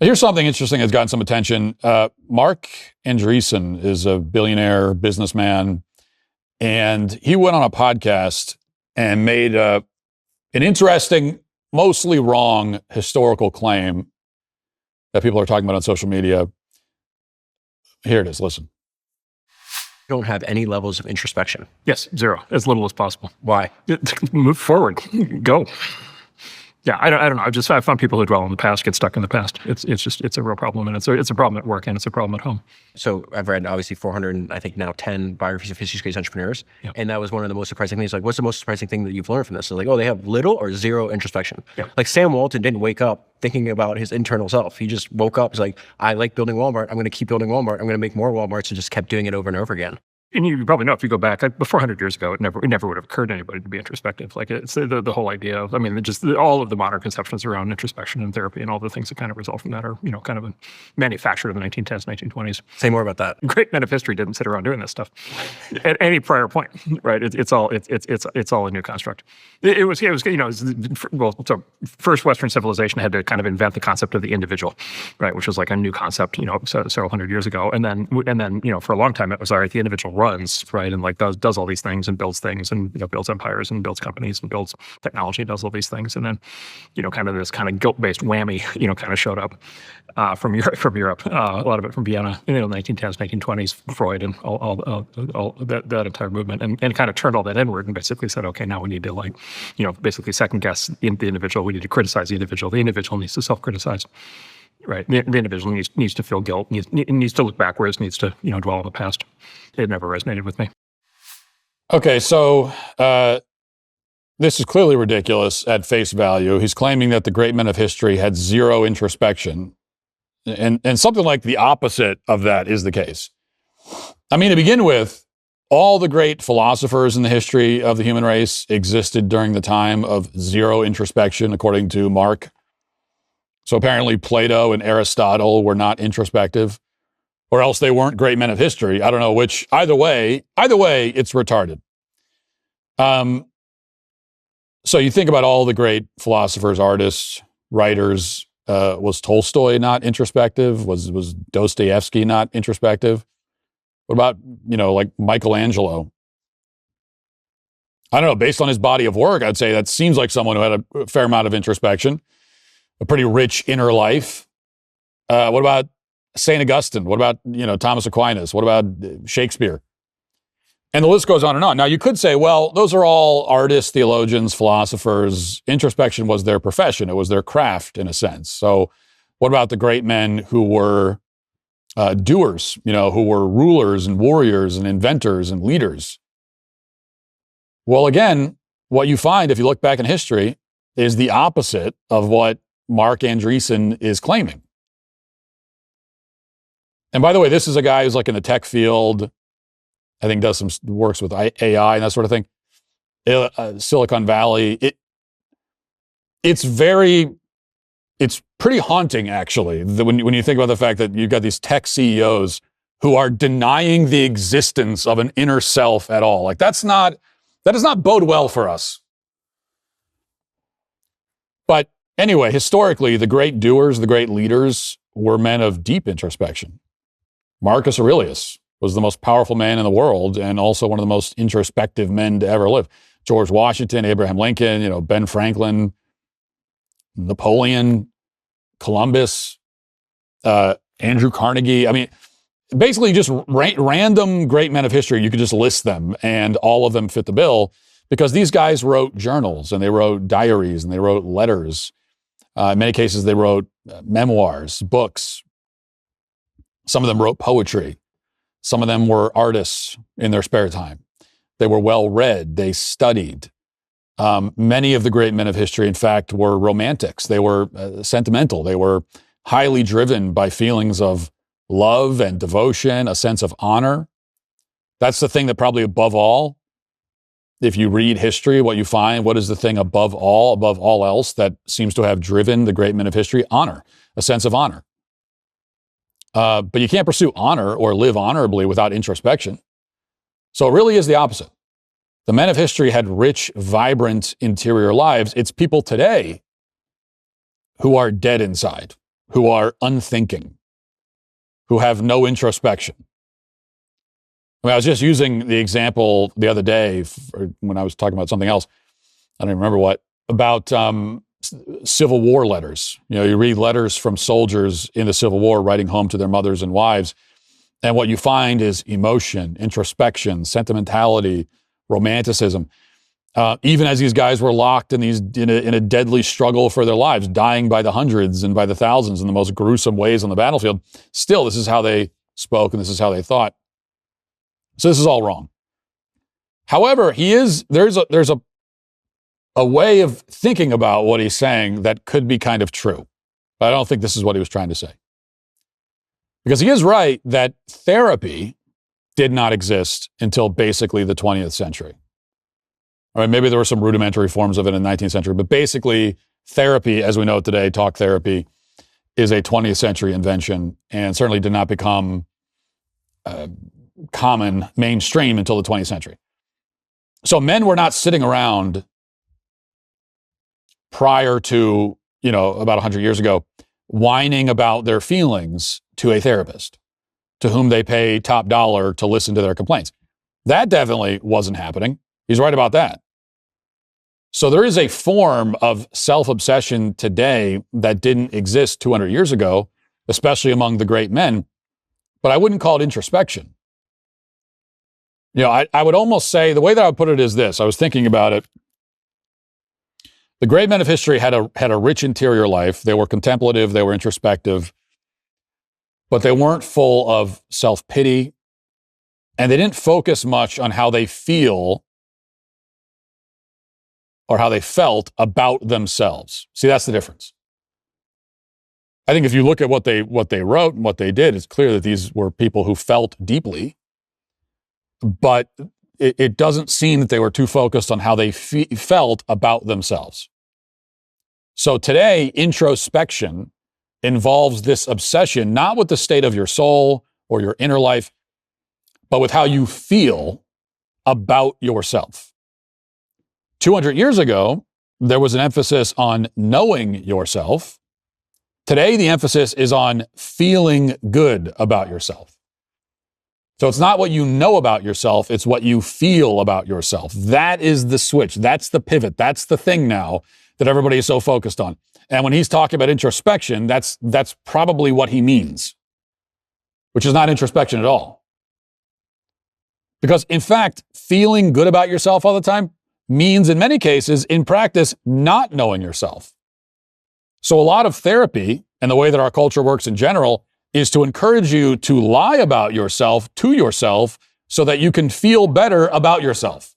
Here's something interesting that's gotten some attention. Mark Andreessen is a billionaire businessman, and he went on a podcast and made an interesting, mostly wrong historical claim that people are talking about on social media. Here it is. Listen. Don't have any levels of introspection. Yes, zero, as little as possible. Why? Move forward, go. Yeah, I don't know. I found people who dwell in the past get stuck in the past. It's a real problem, and it's a problem at work and it's a problem at home. So I've read obviously 400, I think now 10 biographies of history-based entrepreneurs, Yep. and that was one of the most surprising things. Like, what's the most surprising thing that you've learned from this? So like, oh, they have little or zero introspection. Yep. Like Sam Walton didn't wake up thinking about his internal self. He just woke up. He's like, I like building Walmart. I'm going to keep building Walmart. I'm going to make more Walmarts, and just kept doing it over and over again. And you probably know, if you go back, like, 400 years ago, it never would have occurred to anybody to be introspective. Like, it's the whole idea of, all of the modern conceptions around introspection and therapy and all the things that kind of result from that are, kind of manufactured in the 1910s, 1920s. Say more about that. Great men of history didn't sit around doing this stuff at any prior point, right? It's all a new construct. So first Western civilization had to kind of invent the concept of the individual, right? Which was like a new concept, several hundred years ago. And then, for a long time, it was, all right, the individual runs, right, and like does all these things and builds things and builds empires and builds companies and builds technology, does all these things, and then kind of this kind of guilt-based whammy kind of showed up from Europe, a lot of it from Vienna, 1910s, 1920s, Freud and all that entire movement, and kind of turned all that inward and basically said, okay, now we need to basically second guess the individual. We need to criticize the individual. The individual needs to self-criticize. Right. The individual needs to feel guilt, needs to look backwards, needs to, dwell on the past. It never resonated with me. Okay, so this is clearly ridiculous at face value. He's claiming that the great men of history had zero introspection. And something like the opposite of that is the case. To begin with, all the great philosophers in the history of the human race existed during the time of zero introspection, according to Mark. So apparently Plato and Aristotle were not introspective, or else they weren't great men of history. I don't know which. Either way, it's retarded. So you think about all the great philosophers, artists, writers. Was Tolstoy not introspective? Was Dostoevsky not introspective? What about, like Michelangelo? I don't know. Based on his body of work, I'd say that seems like someone who had a fair amount of introspection. A pretty rich inner life. What about St. Augustine? What about, Thomas Aquinas? What about Shakespeare? And the list goes on and on. Now, you could say, well, those are all artists, theologians, philosophers. Introspection was their profession. It was their craft, in a sense. So what about the great men who were doers, who were rulers and warriors and inventors and leaders? Well, again, what you find, if you look back in history, is the opposite of what Mark Andreessen is claiming. And by the way, this is a guy who's like in the tech field, I think does some works with AI and that sort of thing. Silicon Valley. It's pretty haunting, actually, when you think about the fact that you've got these tech CEOs who are denying the existence of an inner self at all. Like that does not bode well for us. But anyway, historically, the great doers, the great leaders were men of deep introspection. Marcus Aurelius was the most powerful man in the world and also one of the most introspective men to ever live. George Washington, Abraham Lincoln, Ben Franklin, Napoleon, Columbus, Andrew Carnegie. Basically just random great men of history. You could just list them and all of them fit the bill because these guys wrote journals and they wrote diaries and they wrote letters. In many cases, they wrote memoirs, books. Some of them wrote poetry. Some of them were artists in their spare time. They were well-read. They studied. Many of the great men of history, in fact, were romantics. They were sentimental. They were highly driven by feelings of love and devotion, a sense of honor. That's the thing that probably above all, if you read history, what you find, what is the thing above all else that seems to have driven the great men of history? Honor, a sense of honor. But you can't pursue honor or live honorably without introspection. So it really is the opposite. The men of history had rich, vibrant interior lives. It's people today who are dead inside, who are unthinking, who have no introspection. I mean, I was just using the example the other day when I was talking about something else. I don't even remember what, about Civil War letters. You know, you read letters from soldiers in the Civil War writing home to their mothers and wives, and what you find is emotion, introspection, sentimentality, romanticism. Even as these guys were locked in a deadly struggle for their lives, dying by the hundreds and by the thousands in the most gruesome ways on the battlefield, still, this is how they spoke and this is how they thought. So this is all wrong. However, there's a way of thinking about what he's saying that could be kind of true. But I don't think this is what he was trying to say. Because he is right that therapy did not exist until basically the 20th century. All right, maybe there were some rudimentary forms of it in the 19th century, but basically therapy, as we know it today, talk therapy, is a 20th century invention and certainly did not become common, mainstream until the 20th century. So men were not sitting around prior to, about 100 years ago, whining about their feelings to a therapist to whom they pay top dollar to listen to their complaints. That definitely wasn't happening. He's right about that. So there is a form of self-obsession today that didn't exist 200 years ago, especially among the great men, but I wouldn't call it introspection. I would almost say, the way that I would put it is this. I was thinking about it. The great men of history had a rich interior life. They were contemplative, they were introspective, but they weren't full of self-pity, and they didn't focus much on how they feel or how they felt about themselves. See, that's the difference. I think if you look at what they wrote and what they did, it's clear that these were people who felt deeply, but it doesn't seem that they were too focused on how they felt about themselves. So today, introspection involves this obsession, not with the state of your soul or your inner life, but with how you feel about yourself. 200 years ago, there was an emphasis on knowing yourself. Today, the emphasis is on feeling good about yourself. So it's not what you know about yourself, it's what you feel about yourself. That is the switch. That's the pivot. That's the thing now that everybody is so focused on. And when he's talking about introspection, that's probably what he means, which is not introspection at all. Because in fact, feeling good about yourself all the time means, in many cases, in practice, not knowing yourself. So a lot of therapy, and the way that our culture works in general, is to encourage you to lie about yourself to yourself so that you can feel better about yourself.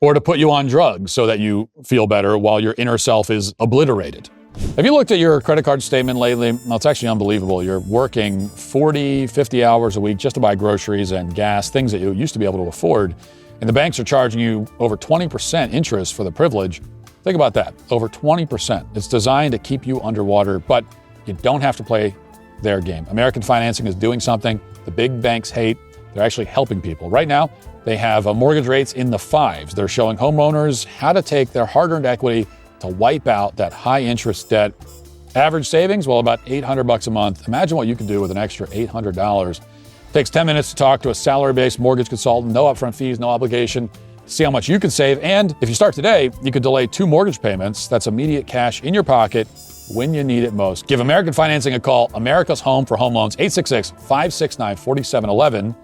Or to put you on drugs so that you feel better while your inner self is obliterated. Have you looked at your credit card statement lately? Well, it's actually unbelievable. You're working 40, 50 hours a week just to buy groceries and gas, things that you used to be able to afford. And the banks are charging you over 20% interest for the privilege. Think about that, over 20%. It's designed to keep you underwater, but you don't have to play their game. American Financing is doing something the big banks hate. They're actually helping people. Right now, they have mortgage rates in the 5s. They're showing homeowners how to take their hard-earned equity to wipe out that high-interest debt. Average savings, well, about $800 a month. Imagine what you could do with an extra $800. Takes 10 minutes to talk to a salary-based mortgage consultant. No upfront fees, no obligation. See how much you could save. And if you start today, you could delay 2 mortgage payments. That's immediate cash in your pocket when you need it most. Give American Financing a call. America's Home for Home Loans, 866-569-4711.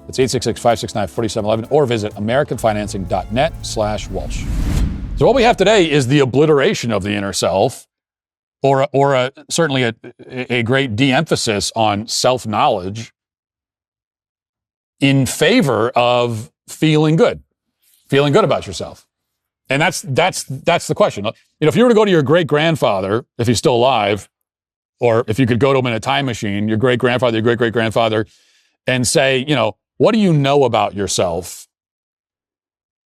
That's 866-569-4711, or visit americanfinancing.net/Walsh. So what we have today is the obliteration of the inner self, or certainly a great de-emphasis on self-knowledge in favor of feeling good about yourself. And that's the question. If you were to go to your great-grandfather, if he's still alive, or if you could go to him in a time machine, your great-grandfather, your great-great-grandfather, and say, what do you know about yourself?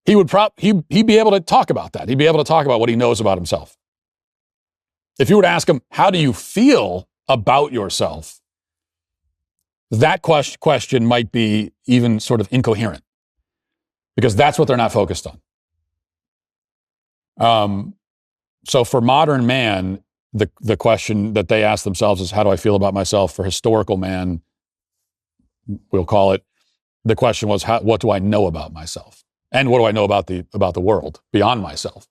He'd be able to talk about that. He'd be able to talk about what he knows about himself. If you were to ask him, how do you feel about yourself? That question might be even sort of incoherent, because that's what they're not focused on. So for modern man, the question that they ask themselves is, how do I feel about myself? For historical man, we'll call it, the question was, what do I know about myself? And what do I know about the world beyond myself?